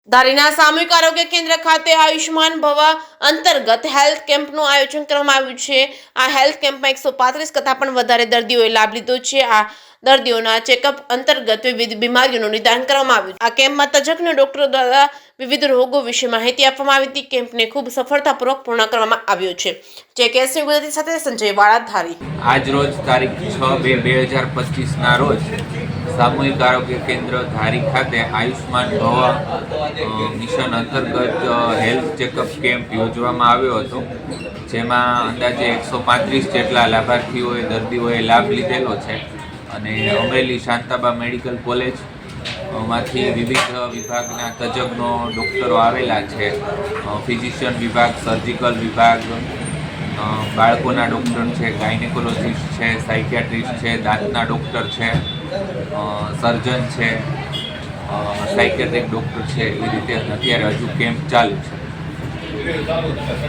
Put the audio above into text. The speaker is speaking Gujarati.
ધારીના સામૂહિક આરોગ્ય કેન્દ્ર ખાતે આયુષ્માન ભવ અંતર્ગત હેલ્થ કેમ્પનું આયોજન કરવામાં આવ્યું છે। આ હેલ્થ કેમ્પમાં 135 કરતાં પણ વધારે દર્દીઓએ લાભ લીધો છે। આ દર્દીઓના ચેકઅપ અંતર્ગત વિવિધ બીમારીઓનું નિદાન કરવામાં આવ્યું। આ કેમ્પમાં તજજ્ઞ ડોક્ટરો દ્વારા વિવિધ રોગો વિશે માહિતી આપવામાં આવી હતી। કેમ્પને ખૂબ સફળતાપૂર્વક પૂર્ણ કરવામાં આવ્યો છે। જેકેએસની ગુજરાતી સાથે સંજય વાળા, ધારી। આજ રોજ તારીખ 6/2/2025 રોજ સામૂહિક આરોગ્ય કેન્દ્ર ધારી ખાતે આયુષ્માન ભવ મિશન અંતર્ગત હેલ્થ ચેકઅપ કેમ્પ યોજવામાં આવ્યો હતો, જેમાં અંદાજે 135 જેટલા લાભાર્થીઓએ દર્દીઓએ લાભ લીધેલો છે અને અમરેલી શાંતાબા મેડિકલ કોલેજ માંથી વિવિધ વિભાગના તજજ્ઞો ડૉક્ટરો આવેલા છે। ફિઝિશિયન વિભાગ, સર્જિકલ વિભાગ, બાળકોના ડૉક્ટર છે, ગાયનેકોલોજીસ્ટ છે, સાયકિયાટ્રિસ્ટ છે, દાંતના ડૉક્ટર છે, સર્જન છે, સાયકિયાટ્રિક ડૉક્ટર છે। એ રીતે અત્યારે હજુ કેમ્પ ચાલુ છે।